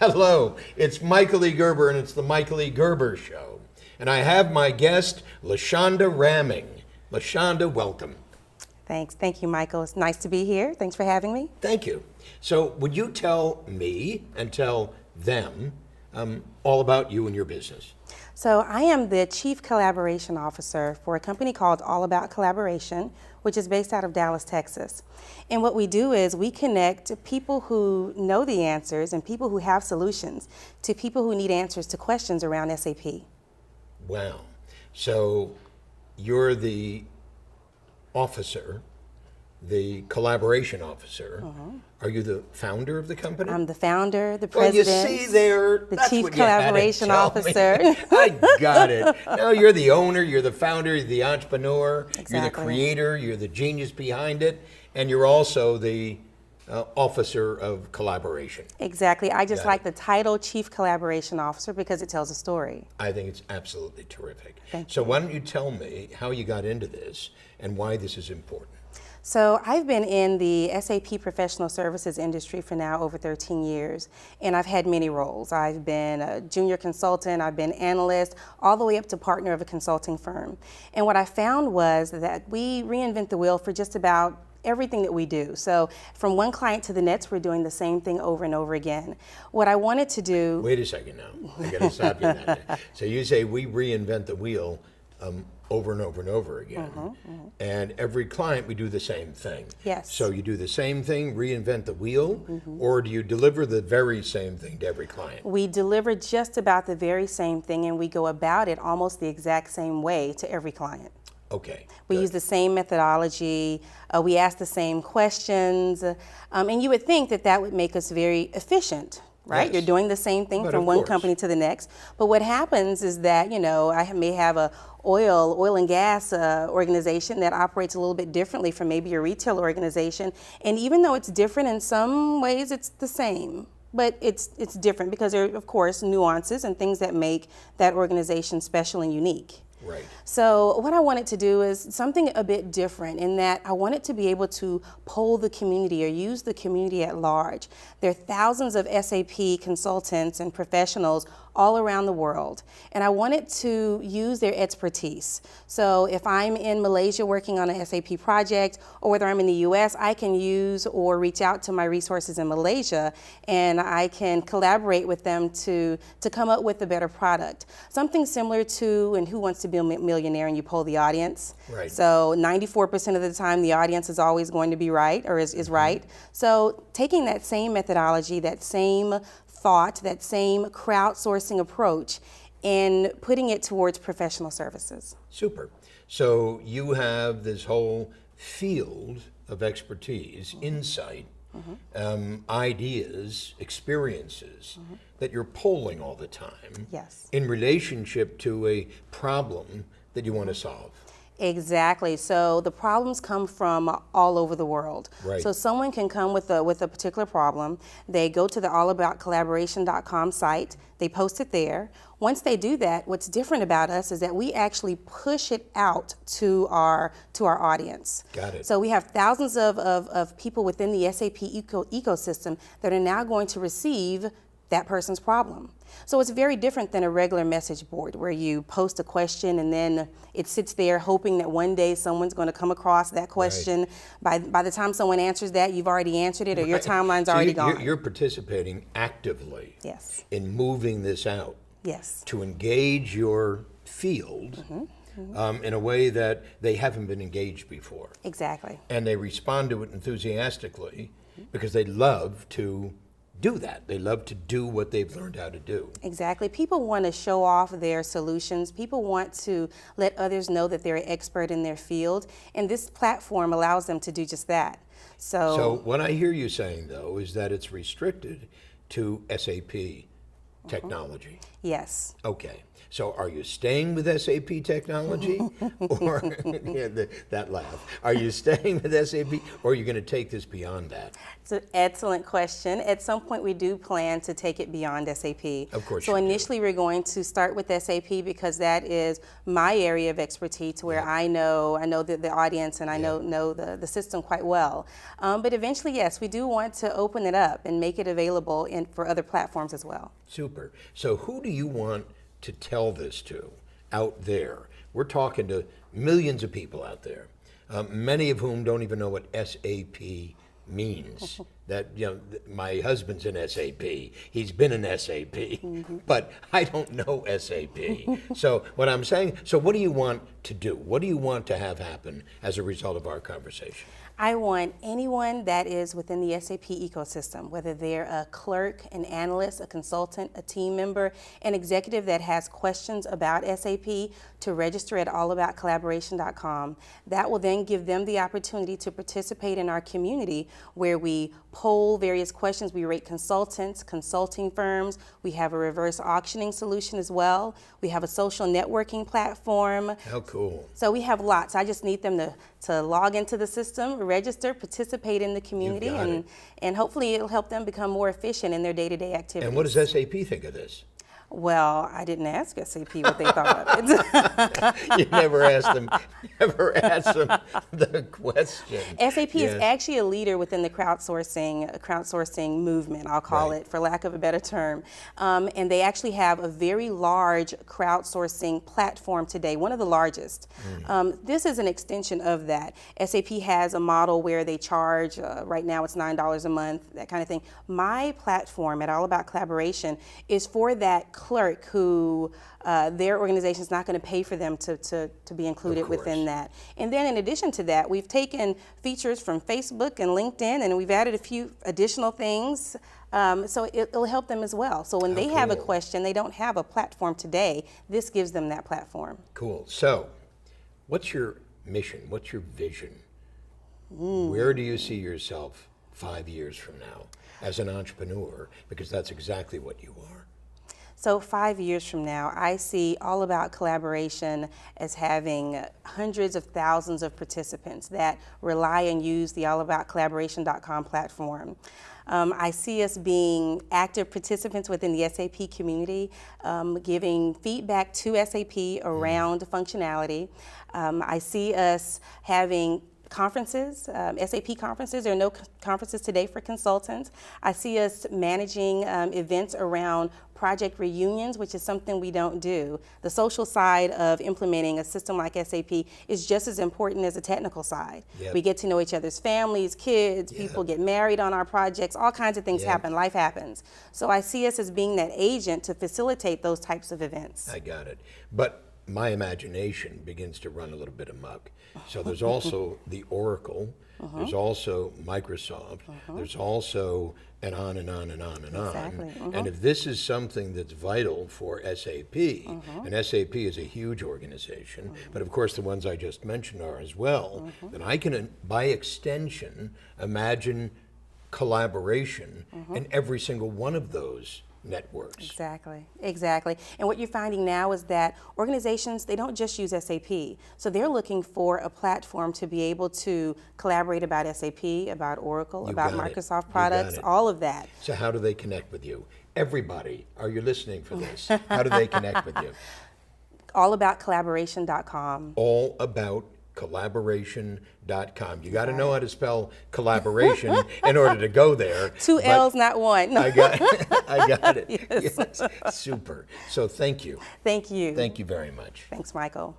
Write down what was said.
Hello, it's Michael E. Gerber, and it's the Michael E. Gerber Show. And I have my guest, LaShonda Ramming. LaShonda, welcome. Thanks. Thank you, Michael. It's nice to be here. Thanks for having me. Thank you. So, would you tell me and tell them all about you and your business? So I am the Chief Collaboration Officer for a company called All About Collaboration, which is based out of Dallas, Texas. And what we do is we connect people who know the answers and people who have solutions to people who need answers to questions around SAP. Wow. So, you're the officer, the collaboration officer. Are you the founder of the company? I'm the founder, the Well, president, you see there, the that's Chief what you had to Collaboration tell Officer. me. I got it. No, you're the owner, you're the founder, you're the entrepreneur, you're the Exactly. creator, you're the genius behind it, and you're also the officer of collaboration. Exactly. I just Got like it. the title Chief Collaboration Officer because it tells a story. I think it's absolutely terrific. Thank So why don't you tell me how you got into this and why this is important? So I've been in the SAP professional services industry for now over 13 years, and I've had many roles. I've been a junior consultant, I've been analyst, all the way up to partner of a consulting firm. And what I found was that we reinvent the wheel for just about everything that we do. So from one client to the next, we're doing the same thing over and over again. What I wanted to do... Wait a second now. I got to stop you on that. So you say we reinvent the wheel over and over and over again. And every client, we do the same thing. Yes. So you do the same thing, reinvent the wheel, or do you deliver the very same thing to every client? We deliver just about the very same thing, and we go about it almost the exact same way to every client. Okay. We good. use the same methodology, we ask the same questions, and you would think that that would make us very efficient, right? Yes. You're doing the same thing But from of one course. company to the next. But what happens is that, I may have a oil and gas organization that operates a little bit differently from maybe your retail organization. And even though it's different in some ways, it's the same. But it's different because there are, of course, nuances and things that make that organization special and unique. Right. So what I wanted to do is something a bit different in that I wanted to be able to poll the community or use the community at large. There are thousands of SAP consultants and professionals all around the world, and I wanted to use their expertise. So if I'm in Malaysia working on an SAP project, or whether I'm in the US, I can use or reach out to my resources in Malaysia, and I can collaborate with them to come up with a better product. Something similar to in Who Wants to Be a Millionaire, and you poll the audience. Right. So 94% of the time, the audience is always going to be right, or is right. So taking that same methodology, that same thought, that same crowdsourcing approach, and putting it towards professional services. Super. So you have this whole field of expertise, insight, ideas, experiences that you're polling all the time Yes. in relationship to a problem that you want to solve. Exactly. So the problems come from all over the world. Right. So someone can come with a particular problem. They go to the allaboutcollaboration.com site. They post it there. Once they do that, what's different about us is that we actually push it out to our audience. Got it. So we have thousands of people within the SAP ecosystem that are now going to receive that person's problem. So it's very different than a regular message board where you post a question and then it sits there hoping that one day someone's going to come across that question. By the time someone answers that, you've already answered it or your timeline's So already gone. You're participating actively Yes. in moving this out Yes. to engage your field in a way that they haven't been engaged before. Exactly. And they respond to it enthusiastically because they love to do that. They love to do what they've learned how to do. Exactly. People want to show off their solutions. People want to let others know that they're an expert in their field, and this platform allows them to do just that. So what I hear you saying, though, is that it's restricted to SAP technology. Yes. Okay. So are you staying with SAP technology? Or, yeah, that laugh. Are you staying with SAP, or are you going to take this beyond that? It's an excellent question. At some point, we do plan to take it beyond SAP. Of course So you do. initially, we're going to start with SAP because that is my area of expertise, where I know the audience and I know the system quite well. But eventually, yes, we do want to open it up and make it available for other platforms as well. Super. So who do you want to tell this to out there? We're talking to millions of people out there, many of whom don't even know what SAP means. That, my husband's in SAP. He's been in SAP, but I don't know SAP. So what I'm saying, so what do you want to do? What do you want to have happen as a result of our conversation? I want anyone that is within the SAP ecosystem, whether they're a clerk, an analyst, a consultant, a team member, an executive that has questions about SAP, to register at allaboutcollaboration.com. That will then give them the opportunity to participate in our community, where we poll various questions. We rate consultants, consulting firms. We have a reverse auctioning solution as well. We have a social networking platform. How cool. So we have lots. I just need them to log into the system, register, participate in the community, and hopefully it'll help them become more efficient in their day-to-day activities. And what does SAP think of this? Well, I didn't ask SAP what they thought of it. You never asked them the question. SAP is actually a leader within the crowdsourcing movement, I'll call it, for lack of a better term. And they actually have a very large crowdsourcing platform today, one of the largest. This is an extension of that. SAP has a model where they charge, right now it's $9 a month, that kind of thing. My platform at All About Collaboration is for that clerk who their organization is not going to pay for them to be included within that. And then in addition to that, we've taken features from Facebook and LinkedIn, and we've added a few additional things, so it'll help them as well. So when they have a question, they don't have a platform today, this gives them that platform. Cool. So what's your mission? What's your vision? Where do you see yourself 5 years from now as an entrepreneur? Because that's exactly what you are. So 5 years from now, I see All About Collaboration as having hundreds of thousands of participants that rely and use the allaboutcollaboration.com platform. I see us being active participants within the SAP community, giving feedback to SAP around functionality. I see us having conferences, SAP conferences. There are no conferences today for consultants. I see us managing events around project reunions, which is something we don't do. The social side of implementing a system like SAP is just as important as the technical side. We get to know each other's families, kids, people get married on our projects, all kinds of things happen, life happens. So I see us as being that agent to facilitate those types of events. I got it. But my imagination begins to run a little bit amok. So there's also the Oracle, there's also Microsoft, there's also and on and on and on and on. And if this is something that's vital for SAP, and SAP is a huge organization, but of course the ones I just mentioned are as well, then I can, by extension, imagine collaboration in every single one of those networks. Exactly. And what you're finding now is that organizations, they don't just use SAP. So they're looking for a platform to be able to collaborate about SAP, about Oracle, about Microsoft products, all of that. So how do they connect with you? Everybody, are you listening for this? How do they connect with you? Allaboutcollaboration.com. Allaboutcollaboration.com. You got to know how to spell collaboration in order to go there. Two L's, not one. I got it. Yes. Super. So thank you. Thank you. Thank you very much. Thanks, Michael.